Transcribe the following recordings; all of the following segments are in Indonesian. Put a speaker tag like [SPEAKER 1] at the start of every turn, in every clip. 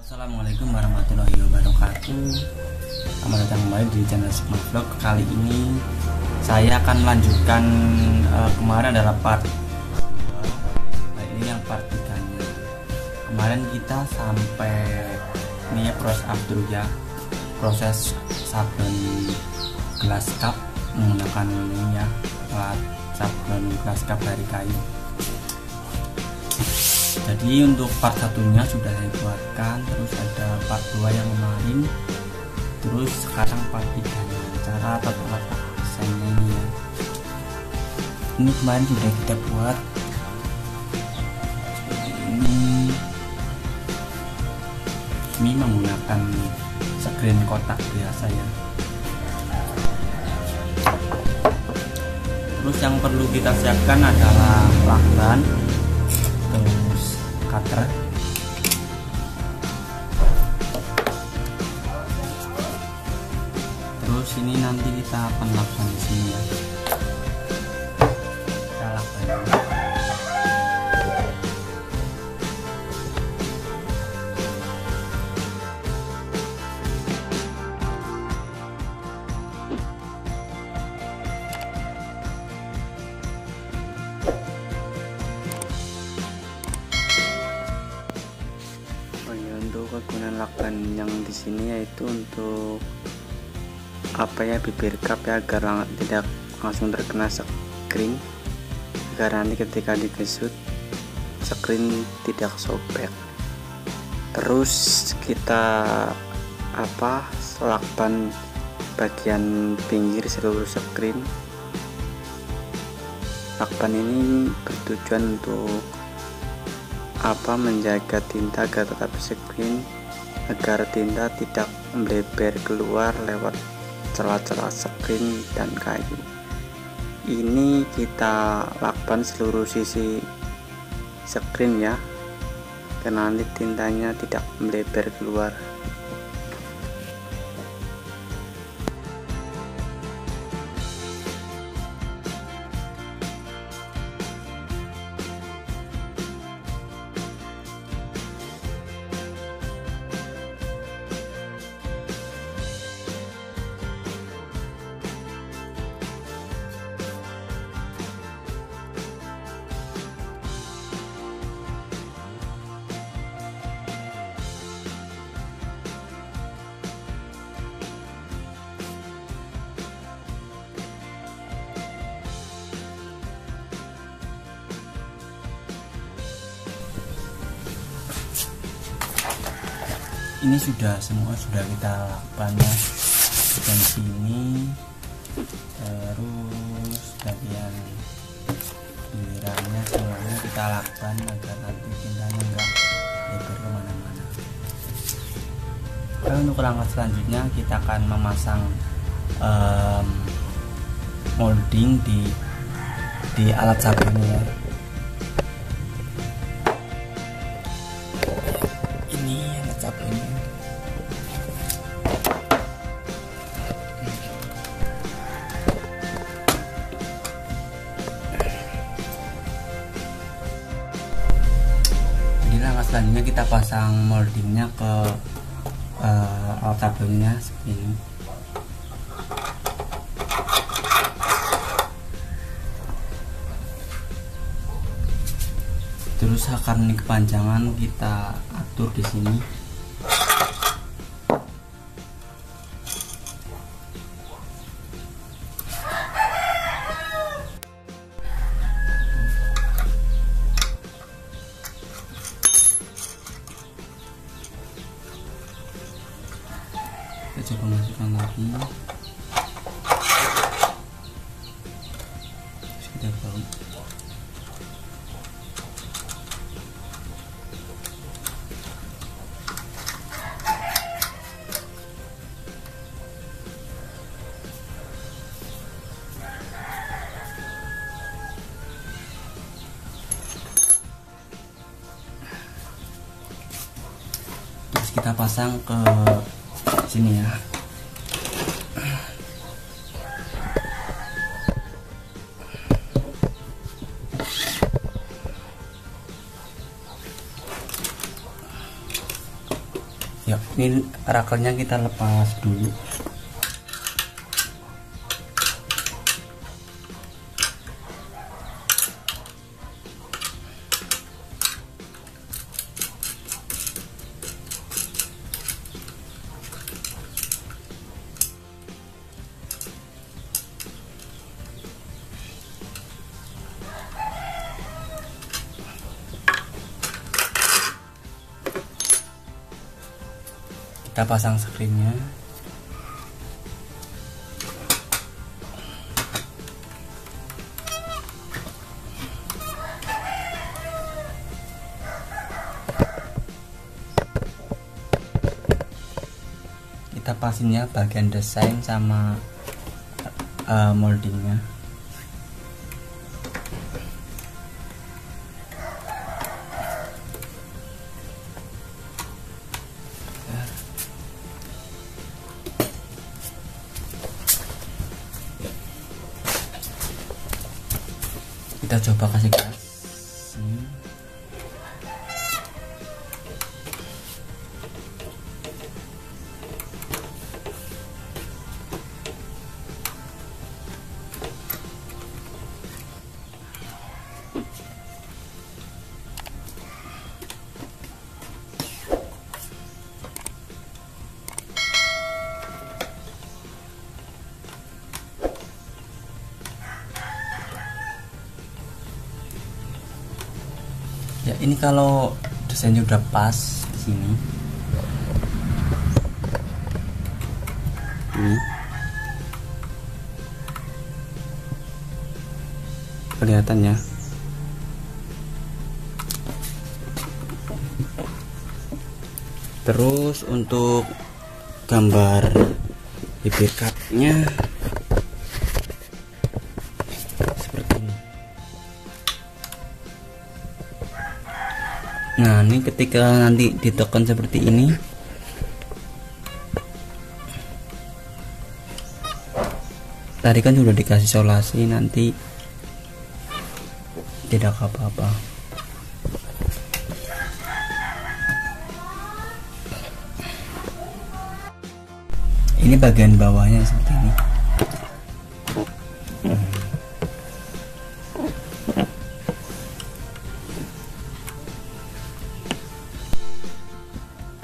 [SPEAKER 1] Assalamualaikum warahmatullahi wabarakatuh. Selamat datang kembali di channel Sukma Vlog. Kali ini saya akan melanjutkan kemarin adalah part 2. Nah, ini yang part 3 nya. Kemarin kita sampai ini ya, proses after ya, proses sablon gelas cup menggunakan ini ya, alat sablon gelas cup dari kayu. Jadi untuk part satunya sudah saya buatkan, terus ada part 2 yang kemarin, terus sekarang part 3 nya, cara atau letak desainnya ini ya. Ini kemarin sudah kita buat ini menggunakan screen kotak biasa ya. Terus yang perlu kita siapkan adalah lakban, terus cutter, terus ini nanti kita akan lakban di sini ya. Kita lakban dulu. Untuk kegunaan lakban yang di sini yaitu untuk apa ya, bibir cup ya, agar tidak langsung terkena screen, agar nanti ketika digesut screen tidak sobek. Terus kita lakban bagian pinggir seluruh screen. Lakban ini bertujuan untuk menjaga tinta agar tetap screen, agar tinta tidak melebar keluar lewat celah-celah screen dan kayu. Ini kita lakban seluruh sisi screen ya, karena nanti tintanya tidak melebar keluar. Ini semua sudah kita lakban ya, dan sini, terus bagian pinggirannya semuanya kita lakban agar nanti tintanya enggak lebar kemana-mana. Untuk langkah selanjutnya kita akan memasang molding di alat sablon ya. Ini alat sablonnya. Langkah selanjutnya kita pasang moldingnya ke alat sablonnya seperti ini. Terus akar ini kepanjangan kita atur di sini. Kita coba masukkan lagi, terus kita baut. Terus kita pasang ke sini ya. Ya, ini rakelnya kita lepas dulu. Kita pasang screennya. Kita pastinya bagian desain sama moldingnya. Kita coba kasih gas. Ya, ini kalau desainnya udah pas di sini. Ini kelihatannya. Terus untuk gambar bibir cupnya seperti ini. Nah, ini ketika nanti ditekan seperti ini, tadi kan sudah dikasih isolasi, nanti tidak apa-apa. Ini bagian bawahnya seperti ini.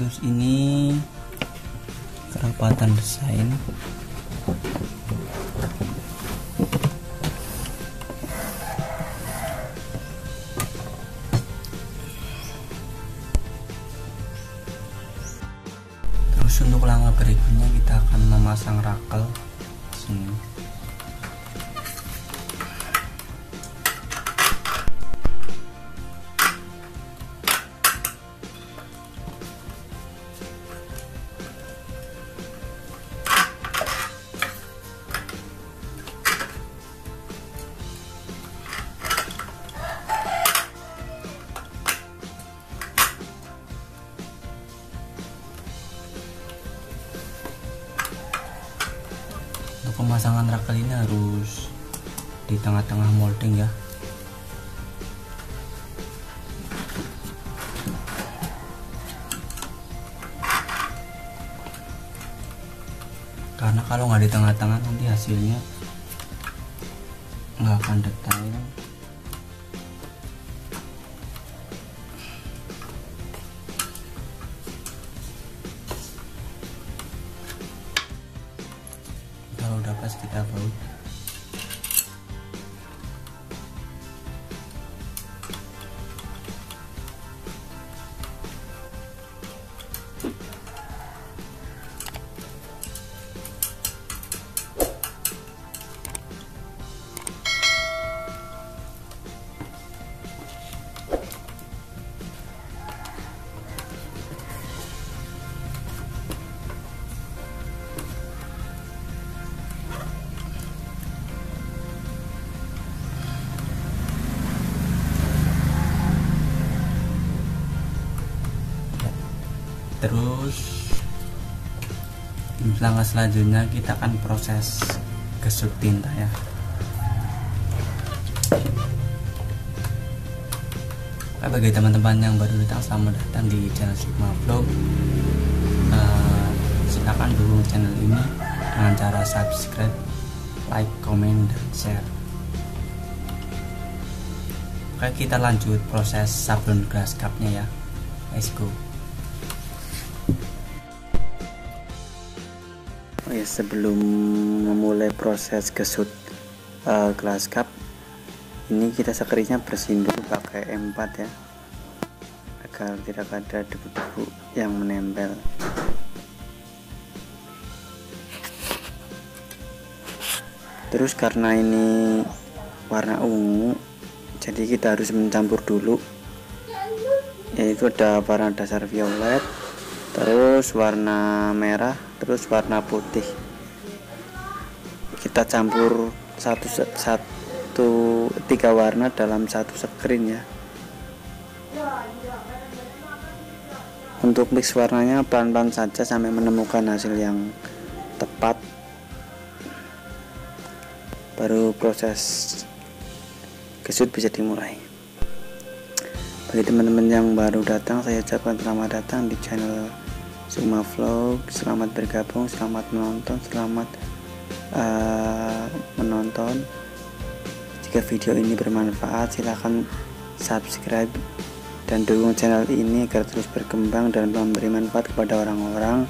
[SPEAKER 1] Terus ini kerapatan desain. Terus untuk langkah berikutnya kita akan memasang rakel sini. Untuk pemasangan rakel ini harus di tengah-tengah molding ya. Karena kalau nggak di tengah-tengah nanti hasilnya nggak akan detail. Kalau udah pas kita baut. Terus langkah selanjutnya kita akan proses gesut tinta ya. Bagi teman-teman yang baru datang, selamat datang di channel Sigma Vlog. silakan dukung channel ini dengan cara subscribe, like, komen, dan share. Oke, kita lanjut proses sablon grass cup-nya ya. Let's go. Oh ya, sebelum memulai proses gesut glass cup ini, kita sekerinya bersihin dulu pakai M4 ya, agar tidak ada debu-debu yang menempel. Terus karena ini warna ungu, jadi kita harus mencampur dulu, yaitu ada warna dasar violet, terus warna merah, terus warna putih. Kita campur tiga warna dalam satu screen ya. Untuk mix warnanya pelan-pelan saja sampai menemukan hasil yang tepat, baru proses gesut bisa dimulai. Bagi teman-teman yang baru datang, saya ucapkan selamat datang di channel Sukma Vlog. Selamat bergabung, selamat menonton, selamat menonton. Jika video ini bermanfaat, silahkan subscribe dan dukung channel ini agar terus berkembang dan memberi manfaat kepada orang-orang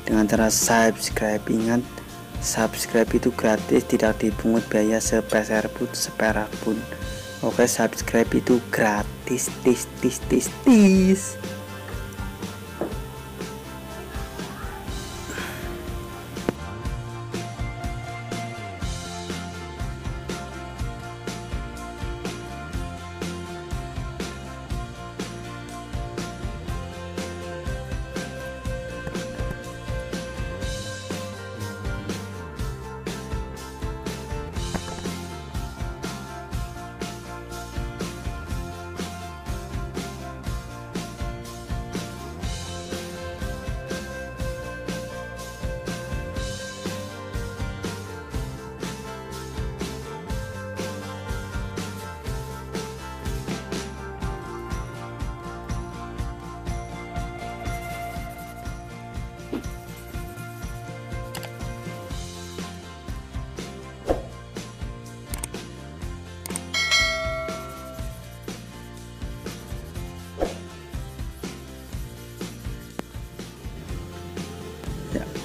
[SPEAKER 1] dengan cara subscribe. Ingat, subscribe itu gratis, tidak dipungut biaya sepeser pun, seperak pun. Oke, subscribe itu gratis, tis.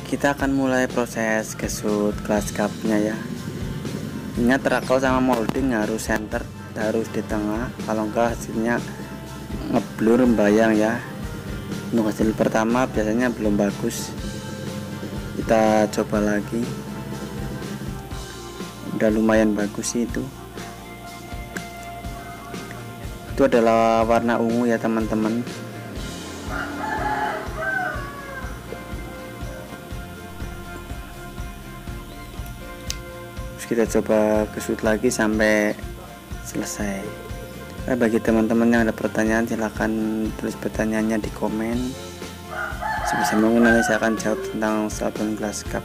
[SPEAKER 1] Kita akan mulai proses gesut glass cup-nya ya. Ingat, rakal sama molding harus center, harus di tengah, kalau enggak hasilnya ngeblur, membayang ya. Untuk hasil pertama biasanya belum bagus, kita coba lagi. Udah lumayan bagus sih itu adalah warna ungu ya teman-teman. Kita coba gesut lagi sampai selesai. Bagi teman-teman yang ada pertanyaan, silahkan tulis pertanyaannya di komen. Sebisa mungkin nanti saya akan jawab tentang sablon glass cup.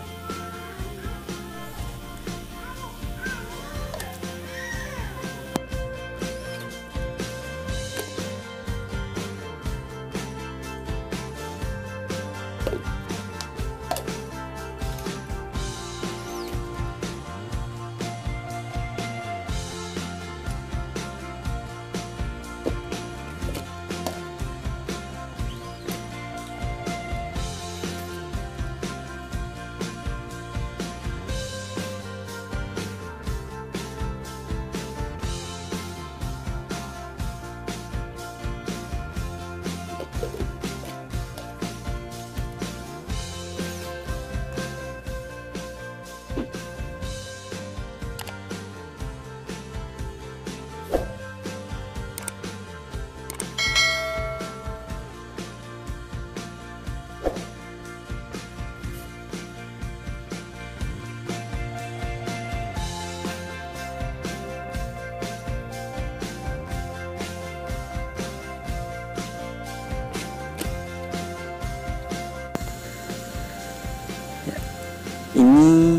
[SPEAKER 1] Ini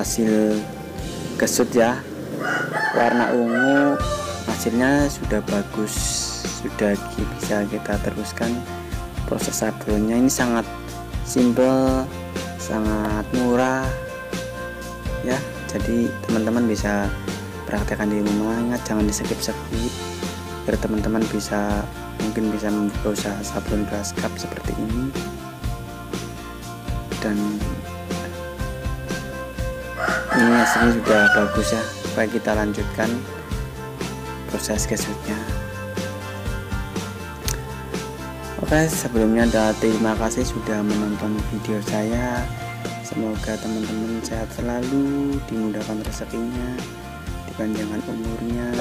[SPEAKER 1] hasil gesut ya, warna ungu, hasilnya sudah bagus, sudah bisa kita teruskan proses sablonnya. Ini sangat
[SPEAKER 2] simple, sangat murah ya. Jadi teman-teman bisa praktekkan di rumah. Ingat jangan di skip biar teman-teman mungkin bisa membuka usaha sablon glass cup seperti ini. Dan ini hasilnya sudah bagus ya. Baik, kita lanjutkan proses gesutnya. Oke, sebelumnya terima kasih sudah menonton video saya. Semoga teman-teman sehat selalu, dimudahkan rezekinya, dipanjangkan umurnya,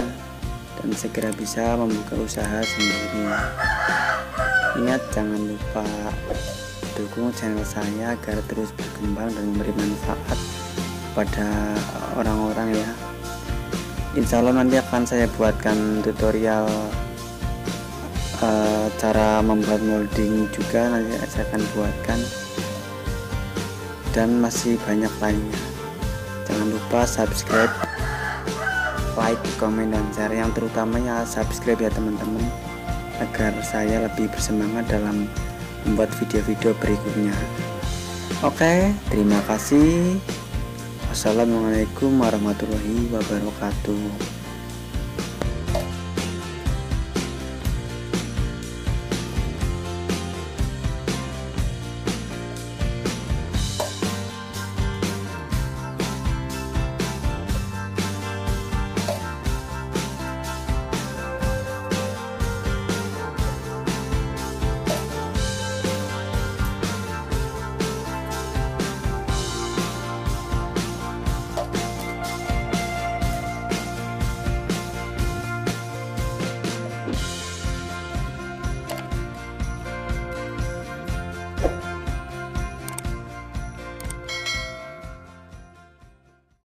[SPEAKER 2] dan segera bisa membuka usaha sendiri. Ingat, jangan lupa dukung channel saya agar terus berkembang dan memberi manfaat pada orang-orang ya. Insya Allah nanti akan saya buatkan tutorial cara membuat molding juga, nanti saya akan buatkan, dan masih banyak lainnya. Jangan lupa subscribe, like, komen, dan share. Yang terutamanya subscribe ya teman-teman, agar saya lebih bersemangat dalam membuat video-video berikutnya. Oke, terima kasih. Wassalamualaikum warahmatullahi wabarakatuh.